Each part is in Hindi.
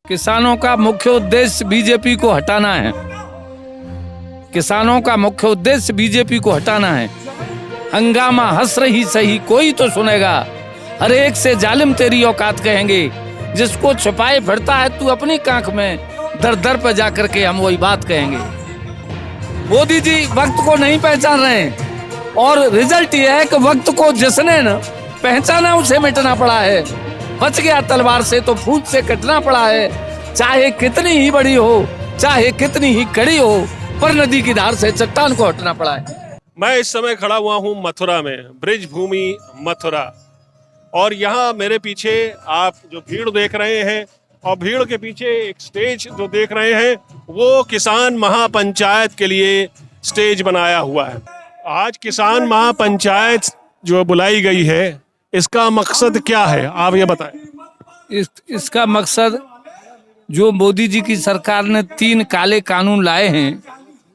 किसानों का मुख्य उद्देश्य बीजेपी को हटाना है। किसानों का मुख्य उद्देश्य बीजेपी को हटाना है। हंगामा हंस रही सही कोई तो सुनेगा, हर एक से जालिम तेरी औकात कहेंगे। जिसको छुपाए फिरता है तू अपनी कांख में, दर दर पर जाकर के हम वही बात कहेंगे। मोदी जी वक्त को नहीं पहचान रहे हैं और रिजल्ट ये है कि वक्त को जिसने न पहचाना उसे मिटना पड़ा है। बच गया तलवार से तो फूट से कटना पड़ा है। चाहे कितनी ही बड़ी हो, चाहे कितनी ही कड़ी हो, पर नदी की धार से चट्टान को हटना पड़ा है। मैं इस समय खड़ा हुआ हूँ मथुरा में, ब्रिज भूमि मथुरा, और यहाँ मेरे पीछे आप जो भीड़ देख रहे हैं और भीड़ के पीछे एक स्टेज जो देख रहे हैं वो किसान महापंचायत के लिए स्टेज बनाया हुआ है। आज किसान महापंचायत जो बुलाई गई है, इसका मकसद क्या है आप ये बताएं। इसका मकसद जो मोदी जी की सरकार ने 3 काले कानून लाए हैं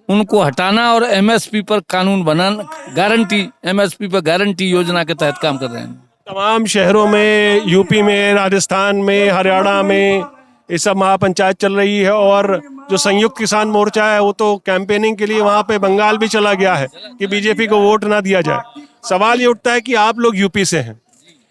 उनको हटाना और एमएसपी पर कानून बनाना, गारंटी एमएसपी पर गारंटी योजना के तहत काम कर रहे हैं। तमाम शहरों में, यूपी में, राजस्थान में, हरियाणा में ये सब महापंचायत चल रही है। और जो संयुक्त किसान मोर्चा है वो तो कैंपेनिंग के लिए वहां पे बंगाल भी चला गया है कि बीजेपी को वोट ना दिया जाए। सवाल ये उठता है कि आप लोग यूपी से हैं,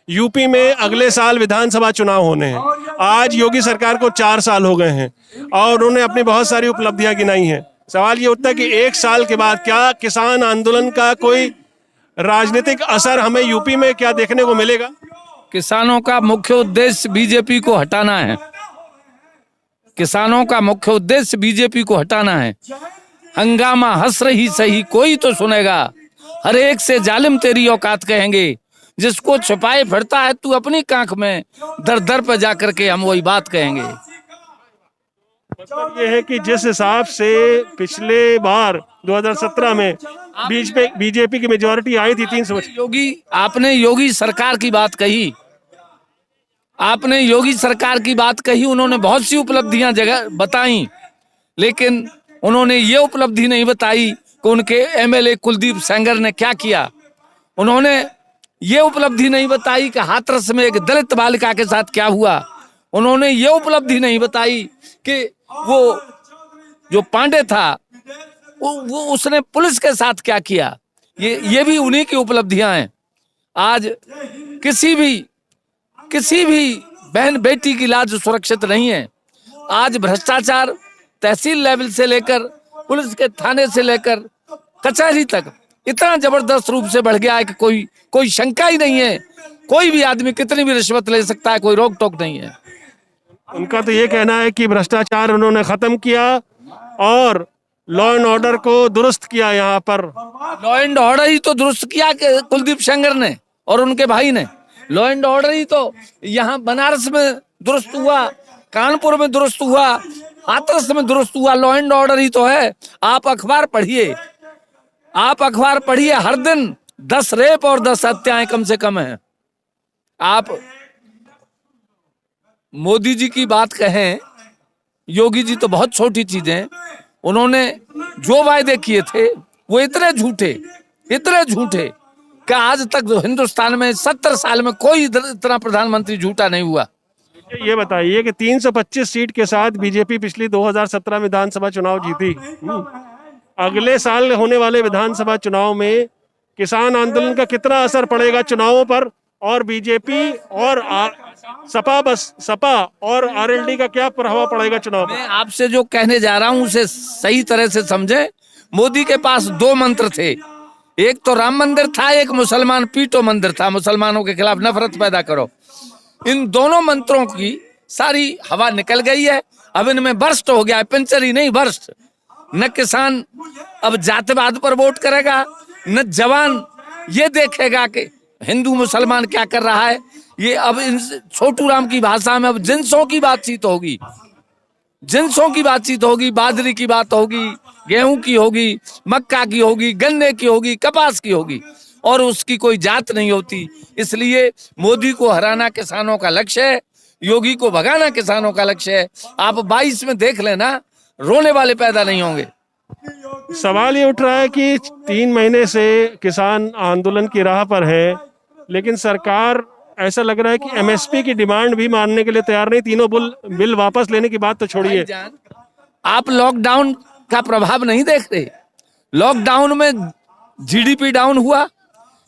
यूपी में अगले साल विधानसभा चुनाव होने हैं। आज योगी सरकार को 4 साल हो गए हैं और उन्होंने अपनी बहुत सारी उपलब्धियां गिनाई हैं। सवाल ये उठता है कि 1 साल के बाद क्या किसान आंदोलन का कोई राजनीतिक असर हमें यूपी में क्या देखने को मिलेगा? किसानों का मुख्य उद्देश्य बीजेपी को हटाना है। किसानों का मुख्य उद्देश्य बीजेपी को हटाना है। हंगामा हंस रही सही कोई तो सुनेगा, हर एक से जालिम तेरी औकात कहेंगे। जिसको छुपाए फिरता है तू अपनी कांख में, दर दर पर जाकर के हम वही बात कहेंगे। मतलब ये है कि जिस हिसाब से पिछले बार 2017 में बीजेपी की मेजोरिटी आई थी 300। आपने योगी सरकार की बात कही, आपने योगी सरकार की बात कही, उन्होंने बहुत सी उपलब्धियां जगह बताई, लेकिन उन्होंने ये उपलब्धि नहीं बताई कि उनके एमएलए कुलदीप सेंगर ने क्या किया। उन्होंने ये उपलब्धि नहीं बताई कि हाथरस में एक दलित बालिका के साथ क्या हुआ। उन्होंने ये उपलब्धि नहीं बताई कि वो जो पांडे था वो उसने पुलिस के साथ क्या किया। ये भी उन्हीं की उपलब्धियां हैं। आज किसी भी बहन बेटी की लाज सुरक्षित नहीं है। आज भ्रष्टाचार तहसील लेवल से लेकर पुलिस के थाने से लेकर कचहरी तक इतना जबरदस्त रूप से बढ़ गया है कि कोई शंका ही नहीं है। कोई भी आदमी कितनी भी रिश्वत ले सकता है, कोई रोक टोक नहीं है। उनका तो ये कहना है कि भ्रष्टाचार उन्होंने खत्म किया और लॉ एंड ऑर्डर को दुरुस्त किया। यहाँ पर लॉ एंड ऑर्डर ही तो दुरुस्त किया कि कुलदीप सेंगर ने और उनके भाई ने। लॉ एंड ऑर्डर ही तो यहाँ बनारस में दुरुस्त हुआ, कानपुर में दुरुस्त हुआ, हाथरस में दुरुस्त हुआ। लॉ एंड ऑर्डर ही तो है। आप अखबार पढ़िए, हर दिन 10 रेप और 10 हत्याएं कम से कम है। आप मोदी जी की बात कहें, योगी जी तो बहुत छोटी चीजें। उन्होंने जो वायदे किए थे वो इतने झूठे कि आज तक हिंदुस्तान में 70 साल में कोई इतना प्रधानमंत्री झूठा नहीं हुआ। ये बताइए कि 325 सीट के साथ बीजेपी पिछली 2017 विधानसभा चुनाव जीती। अगले साल होने वाले विधानसभा चुनाव में किसान आंदोलन का कितना असर पड़ेगा चुनावों पर, और बीजेपी और सपा और आरएलडी का क्या प्रभाव पड़ेगा चुनाव पर? मैं आपसे जो कहने जा रहा हूं उसे सही तरह से समझे। मोदी के पास 2 मंत्र थे, एक तो राम मंदिर था, एक मुसलमान पीटो मंदिर था, मुसलमानों के खिलाफ नफरत पैदा करो। इन दोनों मंत्रों की सारी हवा निकल गई है। अब इनमें बर्स्ट हो गया है, पिंचर ही नहीं बर्स्ट। न किसान अब जातिवाद पर वोट करेगा, न जवान ये देखेगा कि हिंदू मुसलमान क्या कर रहा है। ये अब छोटू राम की भाषा में अब जिन्सों की बातचीत होगी, बाजरी की बात होगी, गेहूं की होगी, मक्का की होगी, गन्ने की होगी, कपास की होगी, और उसकी कोई जात नहीं होती। इसलिए मोदी को हराना किसानों का लक्ष्य है, योगी को भगाना किसानों का लक्ष्य है। आप 22 में देख लेना, रोने वाले पैदा नहीं होंगे। सवाल ये उठ रहा है कि 3 महीने से किसान आंदोलन की राह पर है, लेकिन सरकार ऐसा लग रहा है कि एमएसपी की डिमांड भी मानने के लिए तैयार नहीं, तीनों बिल वापस लेने की बात तो छोड़िए। आप लॉकडाउन का प्रभाव नहीं देख रहे? लॉकडाउन में जीडीपी डाउन हुआ,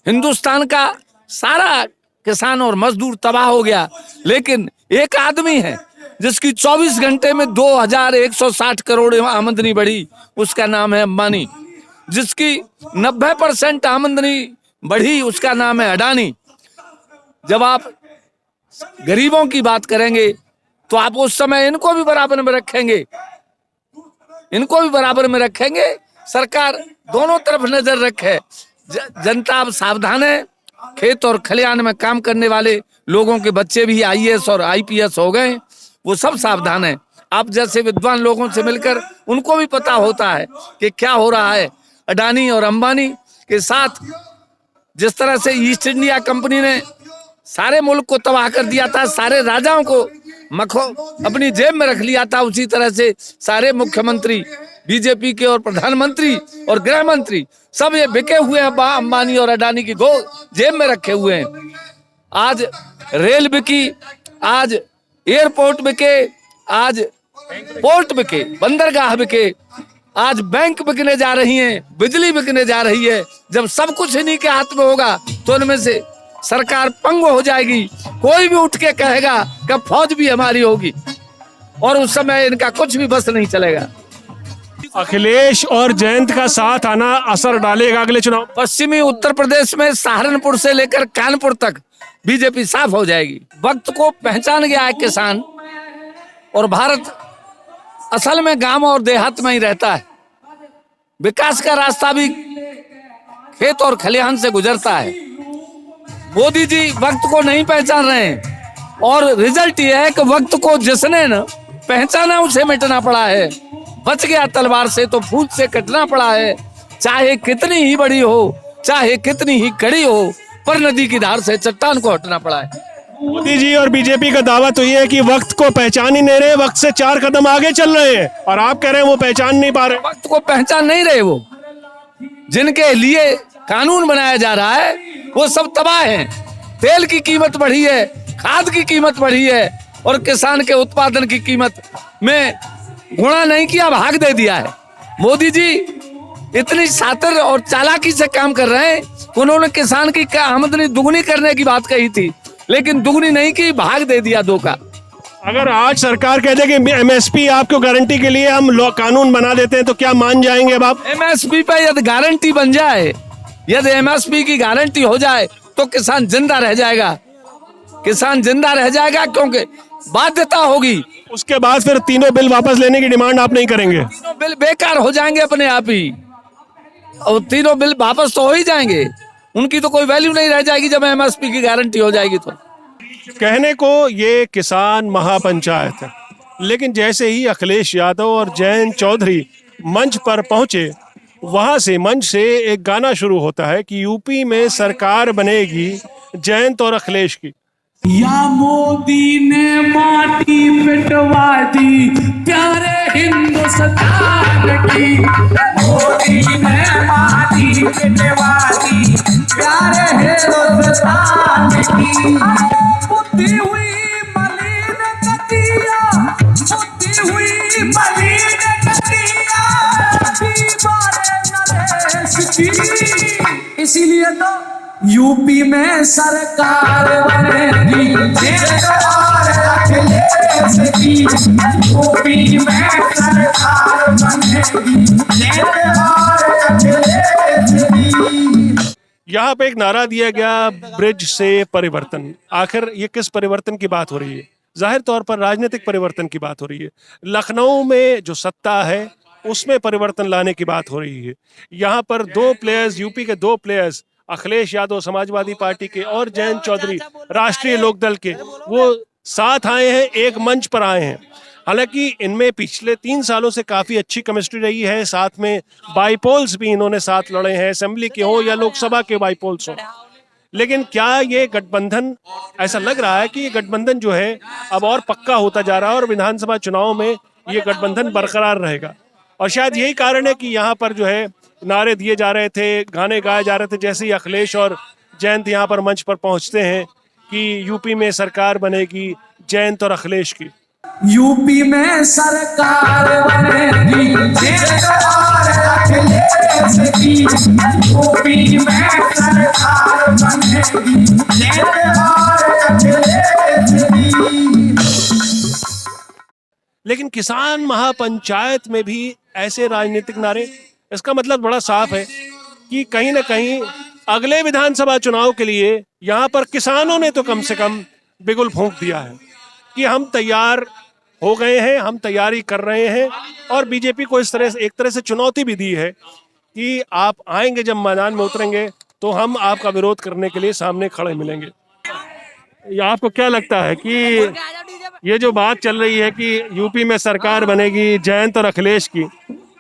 हिंदुस्तान का सारा किसान और मजदूर तबाह हो गया, लेकिन एक आदमी है जिसकी 24 घंटे में 2160 करोड़ आमदनी बढ़ी, उसका नाम है अंबानी। जिसकी 90% आमदनी बढ़ी, उसका नाम है अडानी। जब आप गरीबों की बात करेंगे तो आप उस समय इनको भी बराबर में रखेंगे, इनको भी बराबर में रखेंगे। सरकार दोनों तरफ नजर रखे। जनता अब सावधान है। खेत और खलिहान में काम करने वाले लोगों के बच्चे भी आईएएस और आईपीएस हो गए, वो सब सावधान है। आप जैसे विद्वान लोगों से मिलकर उनको भी पता होता है कि क्या हो रहा है। अडानी और अंबानी के साथ जिस तरह से ईस्ट इंडिया कंपनी ने सारे मुल्क को तबाह कर दिया था, सारे राजाओं को अपनी जेब में रख लिया था, उसी तरह से सारे मुख्यमंत्री बीजेपी के और प्रधानमंत्री और गृह मंत्री सब ये बिके हुए हैं, अंबानी और अडानी की जेब में रखे हुए हैं। आज रेल बिकी, आज एयरपोर्ट बिके, आज पोर्ट बिके, बंदरगाह बिके, आज बैंक बिकने जा रही हैं, बिजली बिकने जा रही है। जब सब कुछ इन्हीं के हाथ में होगा तो इनमें से सरकार पंग हो जाएगी। कोई भी उठ के कहेगा कि फौज भी हमारी होगी, और उस समय इनका कुछ भी बस नहीं चलेगा। अखिलेश और जयंत का साथ आना असर डालेगा अगले चुनाव? पश्चिमी उत्तर प्रदेश में सहारनपुर से लेकर कानपुर तक बीजेपी साफ हो जाएगी। वक्त को पहचान गया है किसान, और भारत असल में गांव और देहात में ही रहता है। विकास का रास्ता भी खेत और खलिहान से गुजरता है। मोदी जी वक्त को नहीं पहचान रहे हैं, और रिजल्ट ये है कि वक्त को जिसने न पहचाना उसे मिटना पड़ा है। बच गया तलवार से तो फूल से कटना पड़ा है। चाहे कितनी ही बड़ी हो, चाहे कितनी ही कड़ी हो, पर नदी की धार से चट्टान को हटना पड़ा है। मोदी जी और बीजेपी का दावा तो ये है कि वक्त को पहचान ही नहीं रहे, वक्त से 4 कदम आगे चल रहे हैं, और आप कह रहे हैं वो पहचान नहीं पा रहे। वक्त को पहचान नहीं रहे। वो जिनके लिए कानून बनाया जा रहा है वो सब तबाह हैं। तेल की कीमत बढ़ी है, खाद की कीमत बढ़ी है, और किसान के उत्पादन की कीमत में गुणा नहीं किया, भाग दे दिया है। मोदी जी इतनी शातिर और चालाकी से काम कर रहे हैं। उन्होंने किसान की आमदनी दुगनी करने की बात कही थी, लेकिन दुगनी नहीं की, भाग दे दिया दो का। अगर आज सरकार कह दे कि एमएसपी आपको गारंटी के लिए हम कानून बना देते हैं, तो क्या मान जाएंगे अब आप? एमएसपी पे यदि गारंटी बन जाए, यदि एमएसपी की गारंटी हो जाए तो किसान जिंदा रह जाएगा। किसान जिंदा रह जाएगा क्योंकि बाध्यता होगी। उसके बाद फिर तीनों बिल वापस लेने की डिमांड आप नहीं करेंगे? तीनों बिल बेकार हो जाएंगे अपने आप ही, और तीनों बिल वापस तो हो ही जाएंगे। उनकी तो कोई वैल्यू नहीं रह जाएगी जब एमएसपी की गारंटी हो जाएगी। तो कहने को ये किसान महापंचायत है, लेकिन जैसे ही अखिलेश यादव और जयंत चौधरी मंच पर पहुंचे, वहां से मंच से एक गाना शुरू होता है कि यूपी में सरकार बनेगी जयंत और अखिलेश की। या मोदी ने माटी पिटवा दी प्यारे हिंदुस्तान की, मोदी ने माटी पिटवा दी प्यारे हिंदुस्तान की। बुद्धि हुई मलिन कतिया, बुद्धि हुई मलिन कतिया, दीवारे नरेश की। इसीलिए तो यूपी में सरकार बनेगी अखिलेश की, यूपी में सरकार बनेगी अखिलेश की। यहाँ पे एक नारा दिया गया, ब्रिज से परिवर्तन। आखिर ये किस परिवर्तन की बात हो रही है? जाहिर तौर पर राजनीतिक परिवर्तन की बात हो रही है। लखनऊ में जो सत्ता है उसमें परिवर्तन लाने की बात हो रही है। यहाँ पर 2 प्लेयर्स, यूपी के 2 प्लेयर्स, अखिलेश यादव समाजवादी पार्टी के और जयंत चौधरी राष्ट्रीय लोकदल के, वो साथ आए हैं, एक मंच पर आए हैं। हालांकि इनमें पिछले 3 सालों से काफ़ी अच्छी केमिस्ट्री रही है। साथ में बाईपोल्स भी इन्होंने साथ लड़े हैं, असेंबली के हो या लोकसभा के बाईपोल्स हो। लेकिन क्या ये गठबंधन, ऐसा लग रहा है कि ये गठबंधन जो है अब और पक्का होता जा रहा है, और विधानसभा चुनाव में ये गठबंधन बरकरार रहेगा। और शायद यही कारण है कि यहाँ पर जो है नारे दिए जा रहे थे, गाने गाए जा रहे थे, जैसे ही अखिलेश और जयंत यहाँ पर मंच पर पहुँचते हैं कि यूपी में सरकार बनेगी जयंत और अखिलेश की? यूपी में सरकार बनेगी जयंत और अखिलेश की। यूपी में सरकार बनेगी जयंत और अखिलेश की। लेकिन किसान महापंचायत में भी ऐसे राजनीतिक नारे, इसका मतलब बड़ा साफ है कि कहीं ना कहीं अगले विधानसभा चुनाव के लिए यहाँ पर किसानों ने तो कम से कम बिगुल फूंक दिया है कि हम तैयार हो गए हैं, हम तैयारी कर रहे हैं। और बीजेपी को इस तरह से एक तरह से चुनौती भी दी है कि आप आएंगे, जब मैदान में उतरेंगे तो हम आपका विरोध करने के लिए सामने खड़े मिलेंगे। आपको क्या लगता है कि ये जो बात चल रही है कि यूपी में सरकार बनेगी जयंत और अखिलेश की,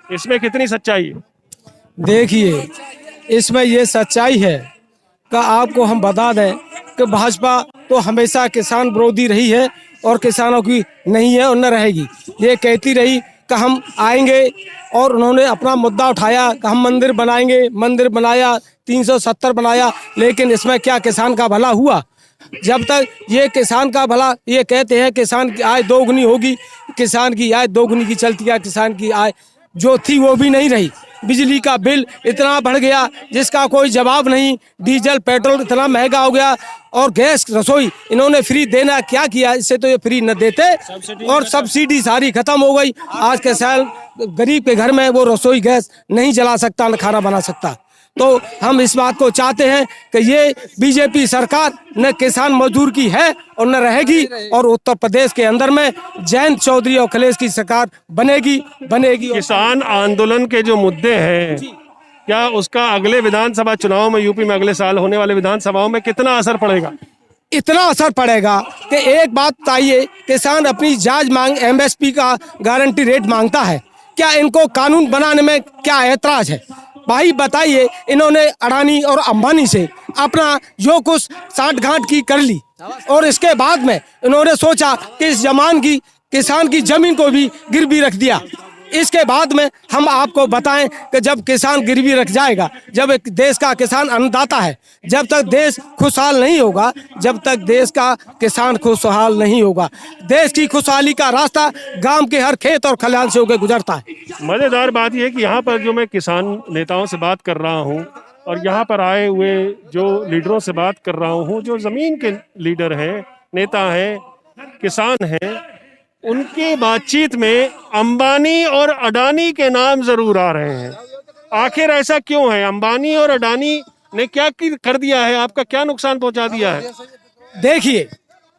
इसमें कितनी सच्चाई है? देखिए, इसमें ये सच्चाई है कि आपको हम बता दें कि भाजपा तो हमेशा किसान विरोधी रही है और किसानों की नहीं है और न रहेगी। ये कहती रही कि हम आएंगे और उन्होंने अपना मुद्दा उठाया कि हम मंदिर बनाएंगे, मंदिर बनाया, 370 बनाया, लेकिन इसमें क्या किसान का भला हुआ? जब तक ये किसान का भला, ये कहते हैं किसान की आय दोगुनी होगी, किसान की आय दोगुनी की चलती है, किसान की आय जो थी वो भी नहीं रही। बिजली का बिल इतना बढ़ गया जिसका कोई जवाब नहीं, डीजल पेट्रोल इतना महंगा हो गया, और गैस रसोई इन्होंने फ्री देना क्या किया? इससे तो ये फ्री न देते, और सब्सिडी सारी खत्म हो गई। आज के साल गरीब के घर में वो रसोई गैस नहीं जला सकता, न खाना बना सकता। तो हम इस बात को चाहते हैं कि ये बीजेपी सरकार न किसान मजदूर की है और न रहेगी, और उत्तर प्रदेश के अंदर में जयंत चौधरी और अखिलेश की सरकार बनेगी। किसान आंदोलन के जो मुद्दे हैं, क्या उसका अगले विधानसभा चुनाव में, यूपी में अगले साल होने वाले विधानसभाओं में कितना असर पड़ेगा? इतना असर पड़ेगा कि एक बात बताइए, किसान अपनी जायज मांग MSP का गारंटी रेट मांगता है, क्या इनको कानून बनाने में क्या ऐतराज है? भाई बताइए, इन्होंने अडानी और अंबानी से अपना जो कुछ साठगांठ की कर ली, और इसके बाद में इन्होंने सोचा कि इस किसान की जमीन को भी गिरवी रख दिया। इसके बाद में हम आपको बताएं कि जब किसान गिरवी रख जाएगा, जब एक देश का किसान अन्नदाता है, जब तक देश खुशहाल नहीं होगा, जब तक देश का किसान खुशहाल नहीं होगा। देश की खुशहाली का रास्ता गांव के हर खेत और खलिहान से होकर गुजरता है। मजेदार बात यह है कि यहाँ पर जो मैं किसान नेताओं से बात कर रहा हूँ और यहाँ पर आए हुए जो लीडरों से बात कर रहा हूँ, जो जमीन के लीडर हैं, नेता हैं, किसान हैं, उनकी बातचीत में अंबानी और अडानी के नाम जरूर आ रहे हैं। आखिर ऐसा क्यों है? अंबानी और अडानी ने क्या कर दिया है? आपका क्या नुकसान पहुंचा दिया है? देखिए,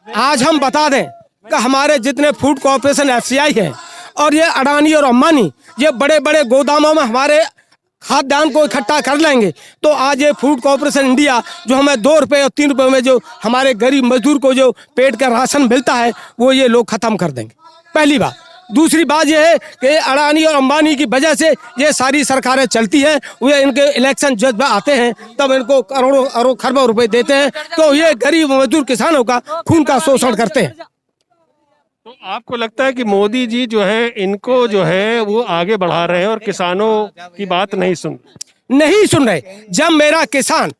आज हम बता दें कि हमारे जितने फूड कॉर्पोरेशन FCI है और ये अडानी और अंबानी, ये बड़े बड़े गोदामों में हमारे खाद्यान्न को इकट्ठा कर लेंगे, तो आज ये फूड कॉर्पोरेशन इंडिया जो हमें 2 रुपए और 3 रुपए में जो हमारे गरीब मजदूर को जो पेट का राशन मिलता है, वो ये लोग खत्म कर देंगे। पहली बात। दूसरी बात ये है कि अडानी और अंबानी की वजह से ये सारी सरकारें चलती हैं। वे इनके इलेक्शन जब आते हैं तब इनको करोड़ों अरबों खरबों रुपए देते हैं, तो ये गरीब मजदूर किसानों का खून का शोषण करते हैं। तो आपको लगता है कि मोदी जी जो है, इनको जो है वो आगे बढ़ा रहे हैं और किसानों की बात नहीं सुन रहे? जब मेरा किसान,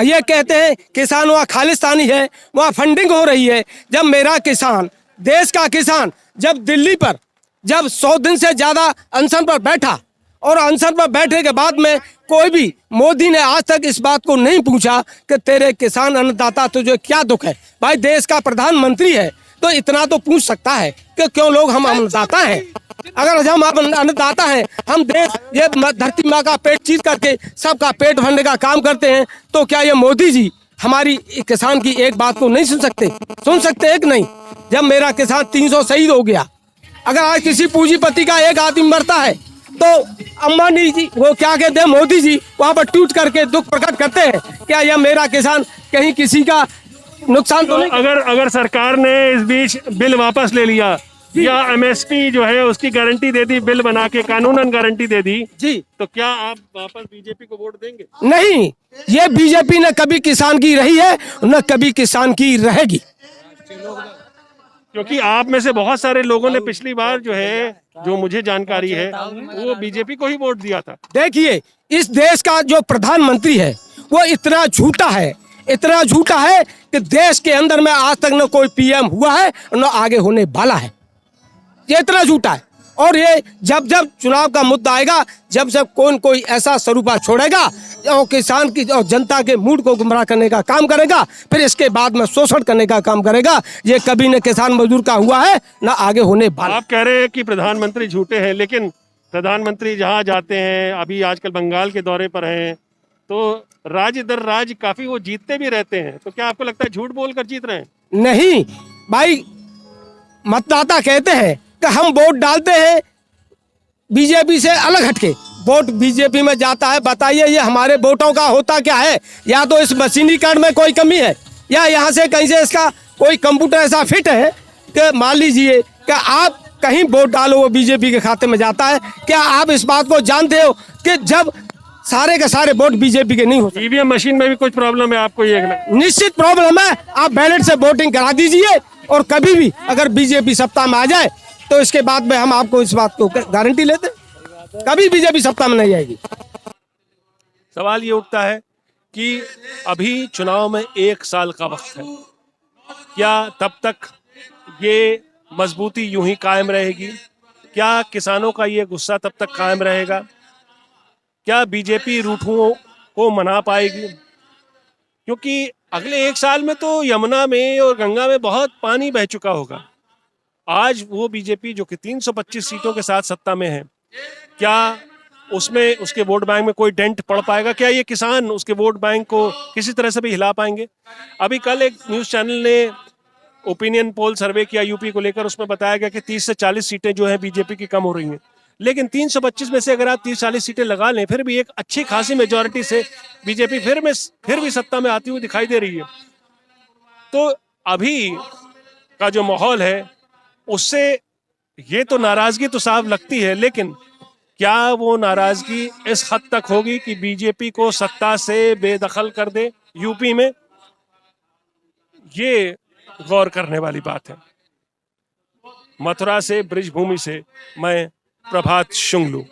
ये कहते हैं किसान वहाँ खालिस्तानी है, वहाँ फंडिंग हो रही है। जब मेरा किसान, देश का किसान, जब दिल्ली पर जब 100 दिन से ज्यादा अनशन पर बैठा, और अनशन पर बैठने के बाद में कोई भी मोदी ने आज तक इस बात को नहीं पूछा कि तेरे किसान अन्नदाता तुझे क्या दुख है। भाई देश का प्रधानमंत्री है तो इतना तो पूछ सकता है कि क्यों लोग हम अन्नदाता हैं। अगर हम अन्नदाता हैं, हम देश ये धरती माँ का पेट चीर करके सबका पेट भरने का काम करते हैं, तो क्या ये मोदी जी हमारी किसान की एक बात को नहीं सुन सकते? सुन सकते हैं कि नहीं? जब मेरा किसान 300 शहीद हो गया, अगर आज किसी पूंजीपति का एक आदमी मरता है तो अंबानी जी, वो क्या कहते हैं, मोदी जी वहां पर ट्वीट करके दुख प्रकट करते हैं। क्या यह मेरा किसान कहीं किसी का नुकसान तो नहीं? अगर सरकार ने इस बीच बिल वापस ले लिया या MSP जो है उसकी गारंटी दे दी, बिल बना के कानूनन गारंटी दे दी जी, तो क्या आप वापस बीजेपी को वोट देंगे? नहीं, ये बीजेपी न कभी किसान की रही है न कभी किसान की रहेगी। क्योंकि आप में से बहुत सारे लोगों ने पिछली बार जो है, जो मुझे जानकारी है, वो बीजेपी को ही वोट दिया था। देखिए, इस देश का जो प्रधानमंत्री है वो इतना झूठा है, इतना झूठा है कि देश के अंदर में आज तक न कोई पीएम हुआ है न आगे होने वाला है। ये इतना झूठा है। और ये जब जब चुनाव का मुद्दा आएगा, जब जब कोई ऐसा स्वरूपा छोड़ेगा और किसान की और जनता के मूड को गुमराह करने का काम करेगा, फिर इसके बाद में शोषण करने का काम करेगा, ये कभी न किसान मजदूर का हुआ है न आगे होने वाला। आप कह रहे हैं कि प्रधानमंत्री झूठे हैं, लेकिन प्रधानमंत्री जहाँ जाते हैं, अभी आजकल बंगाल के दौरे पर हैं, तो राज्य दर राज्य काफी वो जीतते भी रहते हैं। तो क्या आपको लगता है झूठ बोलकर जीत रहे हैं? नहीं भाई, मतदाता कहते हैं कि हम वोट डालते हैं बीजेपी से अलग हटके, वोट बीजेपी में जाता है। बताइए ये हमारे वोटों का होता क्या है? या तो इस मशीनीकरण में कोई कमी है, या यहाँ से कहीं से इसका कोई कंप्यूटर ऐसा फिट है कि मान लीजिए कि आप कहीं वोट डालो वो बीजेपी के खाते में जाता है। क्या आप इस बात को जानते हो कि जब सारे के सारे वोट बीजेपी के नहीं होते? ईवीएम मशीन में भी कुछ प्रॉब्लम है आपको? ये निश्चित प्रॉब्लम है। आप बैलेट से वोटिंग करा दीजिए, और कभी भी अगर बीजेपी सत्ता में आ जाए तो इसके बाद में हम आपको इस बात को गारंटी लेते हैं, कभी बीजेपी सत्ता में नहीं आएगी। सवाल ये उठता है कि अभी चुनाव में 1 साल का वक्त है, क्या तब तक ये मजबूती यूं ही कायम रहेगी? क्या किसानों का ये गुस्सा तब तक कायम रहेगा? क्या बीजेपी रूठुओं को मना पाएगी? क्योंकि अगले 1 साल में तो यमुना में और गंगा में बहुत पानी बह चुका होगा। आज वो बीजेपी जो कि 325 सीटों के साथ सत्ता में है, क्या उसमें उसके वोट बैंक में कोई डेंट पड़ पाएगा? क्या ये किसान उसके वोट बैंक को किसी तरह से भी हिला पाएंगे? अभी कल एक न्यूज़ चैनल ने ओपिनियन पोल सर्वे किया यूपी को लेकर, उसमें बताया गया कि 30 से 40 सीटें जो है बीजेपी की कम हो रही हैं। लेकिन 325 में से अगर आप 30-40 सीटें लगा लें, फिर भी एक अच्छी खासी मेजॉरिटी से बीजेपी फिर भी सत्ता में आती हुई दिखाई दे रही है। तो अभी का जो माहौल है उससे ये तो नाराजगी तो साफ लगती है, लेकिन क्या वो नाराजगी इस हद तक होगी कि बीजेपी को सत्ता से बेदखल कर दे यूपी में? ये गौर करने वाली बात है। मथुरा से, ब्रिजभूमि से मैं प्रभात शुंगलू।